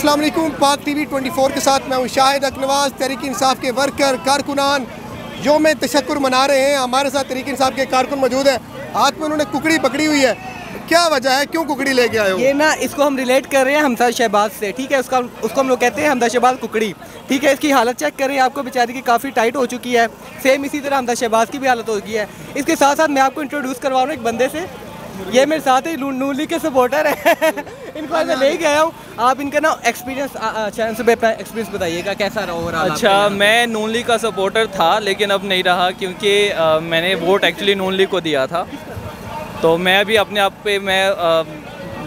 अस्सलाम वालेकुम। पाक टीवी 24 के साथ मैं हूँ शाहिद अकनवाज। तहरीक इंसाफ के वर्कर कारकुनान योम तशक्कुर मना रहे हैं। हमारे साथ तहरीक इंसाफ के कारकुन मौजूद है। हाथ में उन्होंने कुकड़ी पकड़ी हुई है। क्या वजह है, क्यों कुकड़ी लेके आए हो? ये ना इसको हम रिलेट कर रहे हैं हमजा शहबाज से, ठीक है। उसको हम लोग कहते हैं हमजा शहबाज कुकड़ी, ठीक है। इसकी हालत चेक करें, आपको बेचारी की काफ़ी टाइट हो चुकी है। सेम इसी तरह हमजा शहबाज की भी हालत हो गई है। इसके साथ साथ मैं आपको इंट्रोड्यूस करवा रहा हूँ एक बंदे से। ये मेरे साथ ही नून लीग के सपोर्टर है। इनको मैं ले गया हूँ। आप इनका ना एक्सपीरियंस चैनल से अपना एक्सपीरियंस बताइएगा कैसा रहा ओवरऑल। अच्छा, मैं नून लीग का सपोर्टर था लेकिन अब नहीं रहा, क्योंकि मैंने वोट एक्चुअली नून लीग को दिया था। तो मैं भी अपने आप पे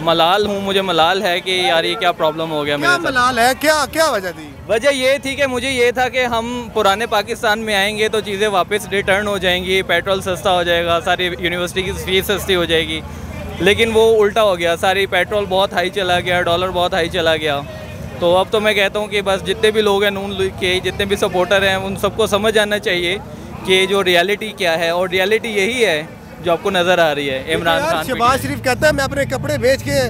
मलाल हूँ। मुझे मलाल है कि यार ये क्या प्रॉब्लम हो गया मेरे साथ। मलाल है क्या, क्या वजह थी? वजह ये थी कि मुझे ये था कि हम पुराने पाकिस्तान में आएंगे तो चीज़ें वापस रिटर्न हो जाएंगी, पेट्रोल सस्ता हो जाएगा, सारी यूनिवर्सिटी की फीस सस्ती हो जाएगी। लेकिन वो उल्टा हो गया, सारी पेट्रोल बहुत हाई चला गया, डॉलर बहुत हाई चला गया। तो अब तो मैं कहता हूँ कि बस जितने भी लोग हैं नून लीग के, जितने भी सपोर्टर हैं, उन सबको समझ आना चाहिए कि जो रियलिटी क्या है, और रियलिटी यही है जो आपको नज़र आ रही है। इमरान खान शहबाज शरीफ कहता है मैं अपने कपड़े बेच के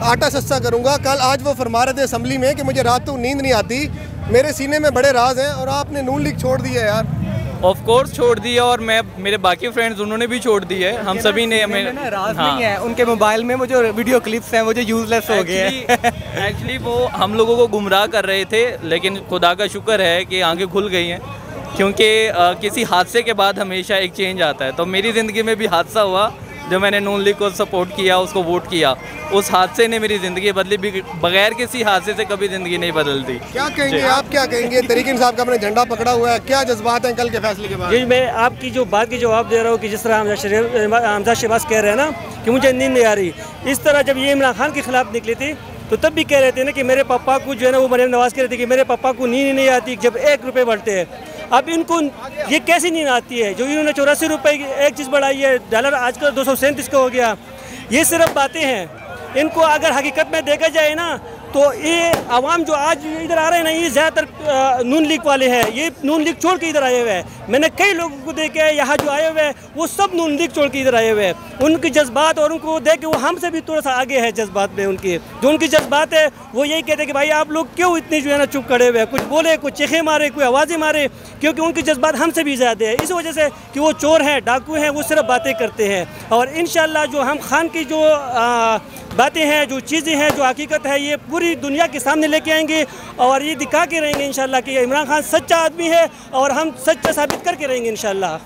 आटा सस्ता करूंगा। आज वो फरमा रहे थे असम्बली में कि मुझे रात को नींद नहीं आती, मेरे सीने में बड़े राज हैं, और आपने नून लीग छोड़ दी है यार। ऑफ कोर्स छोड़ दी है, और मैं मेरे बाकी फ्रेंड्स उन्होंने भी छोड़ दी है। हम सभी ने राज नहीं है उनके मोबाइल में, वो जो वीडियो क्लिप्स हैं वो जो यूजलेस हो गए हैं। एक्चुअली वो हम लोगों को गुमराह कर रहे थे, लेकिन खुदा का शुक्र है कि आंखें खुल गई हैं, क्योंकि किसी हादसे के बाद हमेशा एक चेंज आता है। तो मेरी ज़िंदगी में भी हादसा हुआ जब मैंने नून लीग को सपोर्ट किया, उसको वोट किया। उस हादसे ने मेरी ज़िंदगी बदली भी, बगैर किसी हादसे से कभी ज़िंदगी नहीं बदलती। क्या कहेंगे आप, क्या कहेंगे? तहरीक इंसाफ का अपने झंडा पकड़ा हुआ है, क्या जज्बात हैं कल के फैसले के बाद? जी, मैं आपकी जो बात की जवाब दे रहा हूँ कि जिस तरह हमजा शहबाज कह रहे हैं ना कि मुझे नींद नहीं आ रही, इस तरह जब ये इमरान खान के खिलाफ निकली थी तो तब भी कह रहे थे ना कि मेरे पापा को जो है ना, वो मरियम नवाज कह रहे थे कि मेरे पापा को नींद नहीं आती जब 1 रुपये बढ़ते हैं। अब इनको ये कैसी नींद आती है जो इन्होंने 84 रुपये की एक चीज़ बढ़ाई है, डॉलर आजकल 237 का हो गया। ये सिर्फ बातें हैं। इनको अगर हकीकत में देखा जाए ना तो ये आवाम जो आज इधर आ रहे हैं ना, ये ज़्यादातर नून लीग वाले हैं। ये नून लीग छोड़ के इधर आए हुए हैं। मैंने कई लोगों को देखे हैं यहाँ जो आए हुए हैं, वो सब नून लीग छोड़ के इधर आए हुए हैं। उनके जज्बात और उनको देख के वो हमसे भी थोड़ा सा आगे है जज्बात में। उनके जो उनकी जज्बात है वो यही कहते हैं कि भाई आप लोग क्यों इतने जो है ना चुप खड़े हुए हैं, कुछ बोले, कुछ चीखे मारे, कोई आवाज़ें मारे, क्योंकि उनके जज्बात हमसे भी ज़्यादा है। इस वजह से कि वो चोर हैं, डाकू हैं, वो सिर्फ बातें करते हैं। और इंशाल्लाह जो हम खान की जो बातें हैं, जो चीज़ें हैं, जो हकीकत है, ये पूरी दुनिया के सामने लेके आएंगे और ये दिखा के रहेंगे इंशाल्लाह कि इमरान खान सच्चा आदमी है, और हम सच्चा साबित करके रहेंगे इंशाल्लाह।